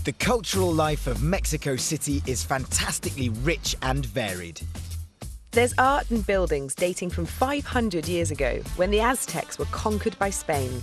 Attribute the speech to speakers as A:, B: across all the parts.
A: The cultural life of Mexico City is fantastically rich and varied.
B: There's art and buildings dating from 500 years ago, when the Aztecs were conquered by Spain.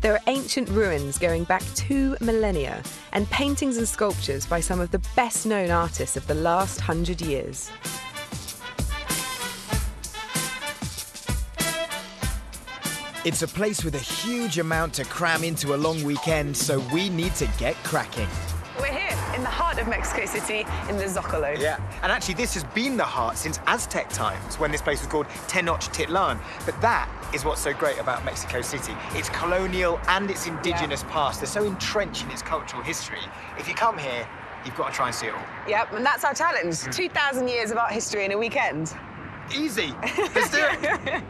B: There are ancient ruins going back 2 millennia, and paintings and sculptures by some of the best-known artists of the last 100 years.
A: It's a place with a huge amount to cram into a long weekend, so we need to get cracking.
B: We're here in the heart of Mexico City, in the Zocalo.
C: Yeah, and actually this has been the heart since Aztec times, when this place was called Tenochtitlan. But that is what's so great about Mexico City. Its colonial and its indigenous past. They're so entrenched in its cultural history. If you come here, you've got to try and see it all.
B: Yep, and that's our challenge. 2,000 years of art history in a weekend.
C: Easy. Let's do it.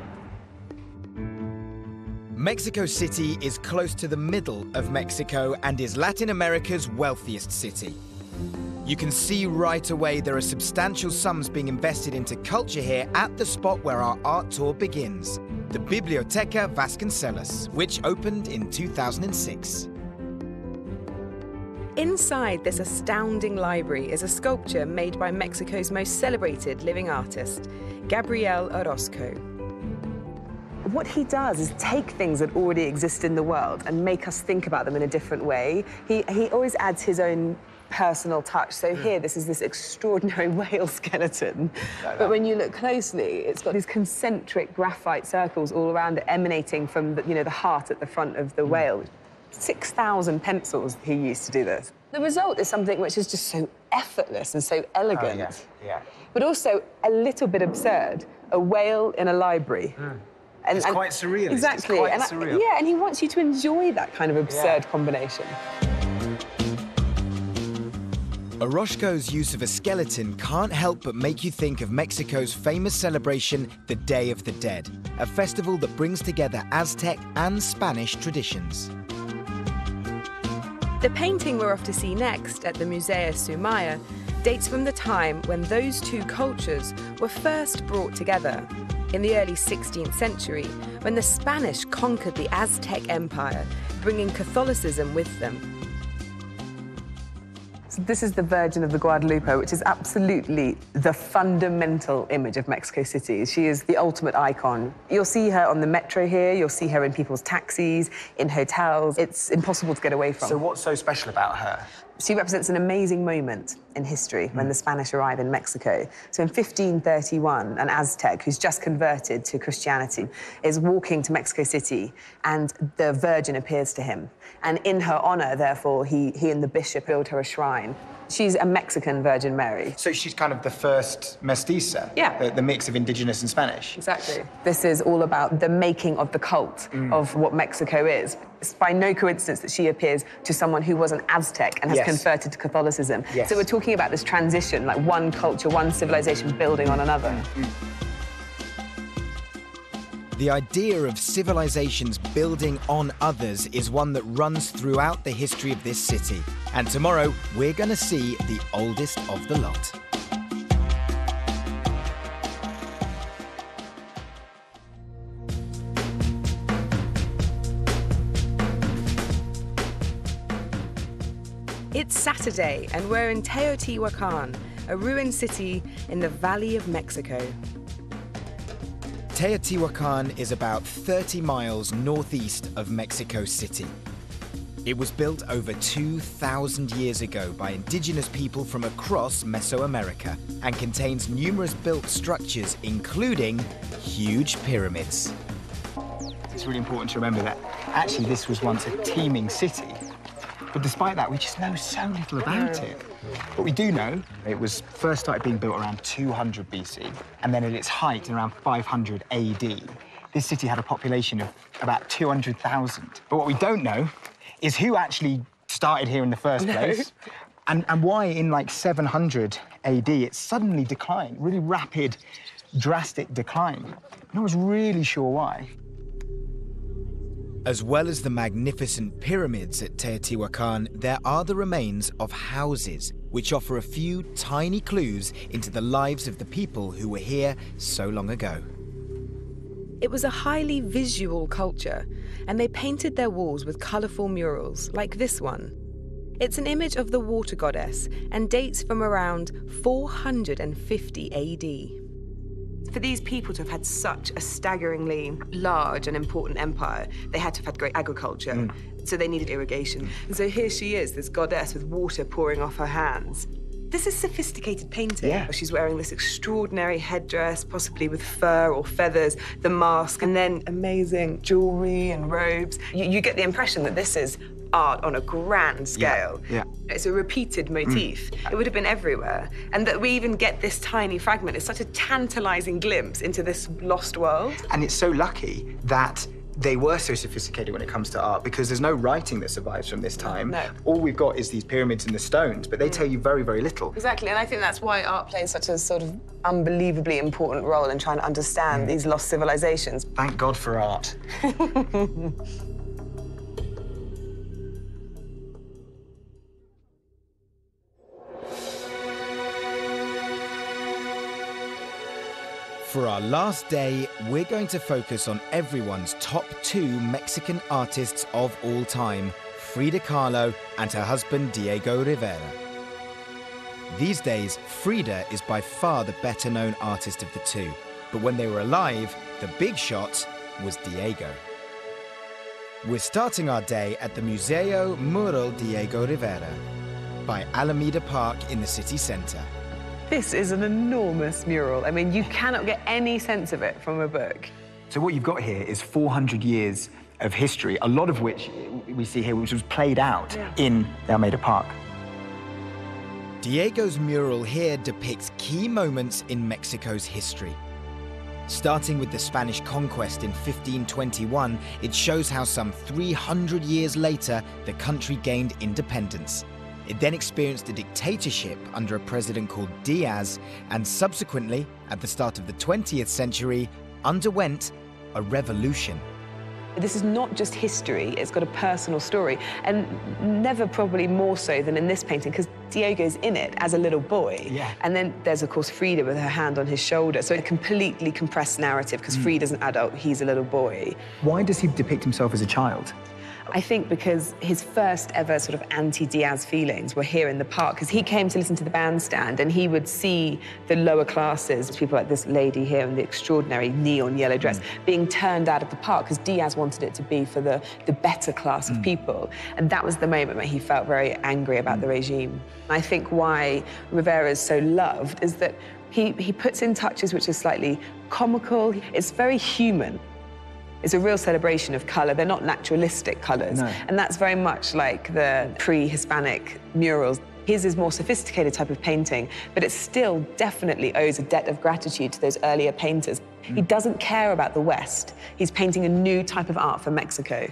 A: Mexico City is close to the middle of Mexico and is Latin America's wealthiest city. You can see right away there are substantial sums being invested into culture here at the spot where our art tour begins, the Biblioteca Vasconcelos, which opened in 2006.
B: Inside this astounding library is a sculpture made by Mexico's most celebrated living artist, Gabriel Orozco. What he does is take things that already exist in the world and make us think about them in a different way. He always adds his own personal touch. So here, this is this extraordinary whale skeleton. But when you look closely, it's got these concentric graphite circles all around it, emanating from the heart at the front of the whale. 6,000 pencils he used to do this. The result is something which is just so effortless and so elegant.
C: Oh, yeah.
B: But also a little bit absurd. A whale in a library.
C: It's quite surreal.
B: Exactly.
C: It's quite surreal.
B: And he wants you to enjoy that kind of absurd combination.
A: Orozco's use of a skeleton can't help but make you think of Mexico's famous celebration, the Day of the Dead, a festival that brings together Aztec and Spanish traditions.
B: The painting we're off to see next at the Museo Sumaya dates from the time when those two cultures were first brought together, in the early 16th century, when the Spanish conquered the Aztec Empire, bringing Catholicism with them. So this is the Virgin of the Guadalupe, which is absolutely the fundamental image of Mexico City. She is the ultimate icon. You'll see her on the metro here, you'll see her in people's taxis, in hotels. It's impossible to get away from.
C: So what's so special about her?
B: She represents an amazing moment in history when the Spanish arrive in Mexico. So in 1531, an Aztec who's just converted to Christianity is walking to Mexico City, and the Virgin appears to him. And in her honor, therefore, he and the bishop build her a shrine. She's a Mexican Virgin Mary.
C: So she's kind of the first mestiza?
B: Yeah.
C: The mix of indigenous and Spanish?
B: Exactly. This is all about the making of the cult of what Mexico is. It's by no coincidence that she appears to someone who was an Aztec and has converted to Catholicism. So we're talking about this transition, like one culture, one civilization building on another.
A: The idea of civilizations building on others is one that runs throughout the history of this city. And tomorrow, we're going to see the oldest of the lot.
B: It's Saturday, and we're in Teotihuacan, a ruined city in the Valley of Mexico.
A: Teotihuacan is about 30 miles northeast of Mexico City. It was built over 2,000 years ago by indigenous people from across Mesoamerica and contains numerous built structures, including huge pyramids.
C: It's really important to remember that actually this was once a teeming city. But despite that, we just know so little about it. But we do know it was first started being built around 200 BC, and then at its height, around 500 AD, this city had a population of about 200,000. But what we don't know is who actually started here in the first place, and why in like 700 AD it suddenly declined, really rapid, drastic decline. No one's really sure why.
A: As well as the magnificent pyramids at Teotihuacan, there are the remains of houses, which offer a few tiny clues into the lives of the people who were here so long ago.
B: It was a highly visual culture, and they painted their walls with colourful murals, like this one. It's an image of the water goddess and dates from around 450 AD. For these people to have had such a staggeringly large and important empire, they had to have had great agriculture, so they needed irrigation. And so here she is, this goddess with water pouring off her hands. This is sophisticated painting.
C: Yeah.
B: She's wearing this extraordinary headdress, possibly with fur or feathers, the mask, and then amazing jewelry and robes. You get the impression that this is art on a grand scale.
C: Yeah.
B: It's a repeated motif. It would have been everywhere. And that we even get this tiny fragment is such a tantalizing glimpse into this lost world.
C: And it's so lucky that they were so sophisticated when it comes to art, because there's no writing that survives from this time.
B: No.
C: All we've got is these pyramids and the stones, but they tell you very, very little.
B: Exactly, and I think that's why art plays such a sort of unbelievably important role in trying to understand these lost civilizations.
C: Thank God for art.
A: For our last day, we're going to focus on everyone's top 2 Mexican artists of all time, Frida Kahlo and her husband Diego Rivera. These days, Frida is by far the better-known artist of the two, but when they were alive, the big shot was Diego. We're starting our day at the Museo Mural Diego Rivera by Alameda Park in the city centre.
B: This is an enormous mural. I mean, you cannot get any sense of it from a book.
C: So what you've got here is 400 years of history, a lot of which we see here, which was played out in the Alameda Park.
A: Diego's mural here depicts key moments in Mexico's history. Starting with the Spanish conquest in 1521, it shows how some 300 years later, the country gained independence. It then experienced a dictatorship under a president called Diaz, and subsequently, at the start of the 20th century, underwent a revolution.
B: This is not just history, it's got a personal story, and never probably more so than in this painting, because Diego's in it as a little boy.
C: Yeah.
B: And then there's, of course, Frida with her hand on his shoulder, so a completely compressed narrative, because Frida's an adult, he's a little boy.
C: Why does he depict himself as a child?
B: I think because his first ever sort of anti-Diaz feelings were here in the park, because he came to listen to the bandstand and he would see the lower classes, people like this lady here in the extraordinary neon yellow dress, being turned out of the park because Diaz wanted it to be for the better class of people. And that was the moment where he felt very angry about the regime. I think why Rivera is so loved is that he puts in touches which are slightly comical. It's very human. It's a real celebration of colour. They're not naturalistic colours.
C: No.
B: And that's very much like the pre-Hispanic murals. His is more sophisticated type of painting, but it still definitely owes a debt of gratitude to those earlier painters. He doesn't care about the West. He's painting a new type of art for Mexico.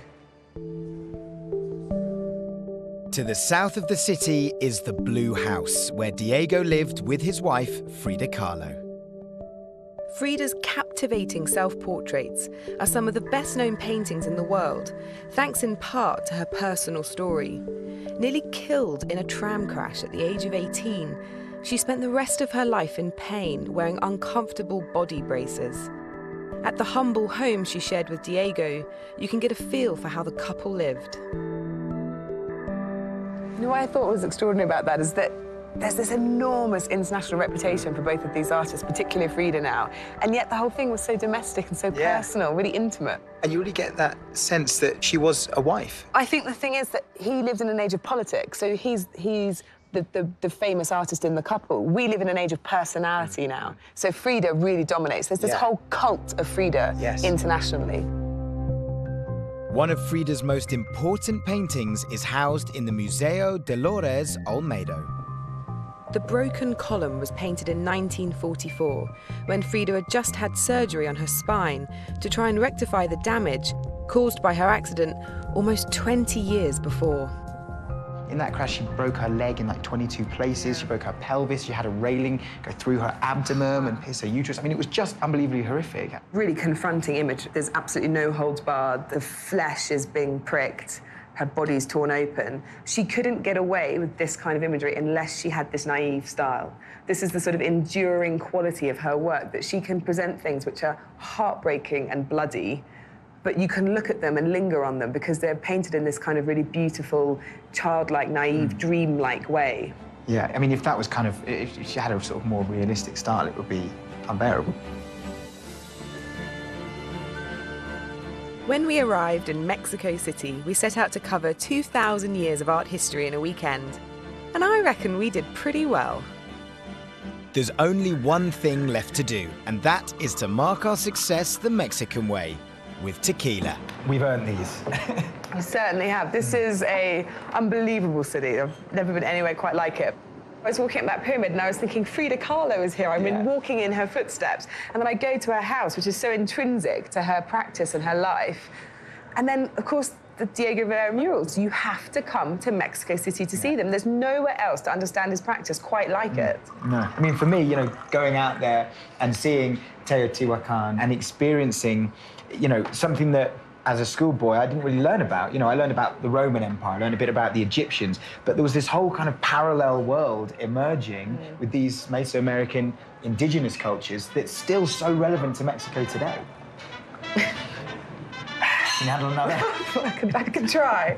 A: To the south of the city is the Blue House, where Diego lived with his wife, Frida Kahlo.
B: Frida's captivating self-portraits are some of the best-known paintings in the world, thanks in part to her personal story. Nearly killed in a tram crash at the age of 18, she spent the rest of her life in pain, wearing uncomfortable body braces. At the humble home she shared with Diego, you can get a feel for how the couple lived. You know what I thought was extraordinary about that is that there's this enormous international reputation for both of these artists, particularly Frida now, and yet the whole thing was so domestic and so personal, really intimate.
C: And you really get that sense that she was a wife.
B: I think the thing is that he lived in an age of politics, so he's the famous artist in the couple. We live in an age of personality now, so Frida really dominates. There's this whole cult of Frida internationally.
A: One of Frida's most important paintings is housed in the Museo Dolores Olmedo.
B: The broken column was painted in 1944, when Frida had just had surgery on her spine to try and rectify the damage caused by her accident almost 20 years before.
C: In that crash, she broke her leg in like 22 places. She broke her pelvis. She had a railing go through her abdomen and pierce her uterus. I mean, it was just unbelievably horrific.
B: Really confronting image. There's absolutely no holds barred. The flesh is being pricked. Her body's torn open. She couldn't get away with this kind of imagery unless she had this naive style. This is the sort of enduring quality of her work, that she can present things which are heartbreaking and bloody, but you can look at them and linger on them because they're painted in this kind of really beautiful, childlike, naive, dreamlike way.
C: Yeah, I mean, if that was kind of, if she had a sort of more realistic style, it would be unbearable.
B: When we arrived in Mexico City, we set out to cover 2,000 years of art history in a weekend. And I reckon we did pretty well.
A: There's only one thing left to do, and that is to mark our success the Mexican way, with tequila.
C: We've earned these.
B: We certainly have. This is an unbelievable city. I've never been anywhere quite like it. I was walking up that pyramid and I was thinking, Frida Kahlo is here. I've been walking in her footsteps. And then I go to her house, which is so intrinsic to her practice and her life. And then, of course, the Diego Rivera murals. You have to come to Mexico City to see them. There's nowhere else to understand his practice quite like it.
C: No. I mean, for me, you know, going out there and seeing Teotihuacan and experiencing, you know, something that, as a schoolboy, I didn't really learn about. You know, I learned about the Roman Empire, I learned a bit about the Egyptians, but there was this whole kind of parallel world emerging with these Mesoamerican indigenous cultures that's still so relevant to Mexico today. Can you handle another?
B: I could try.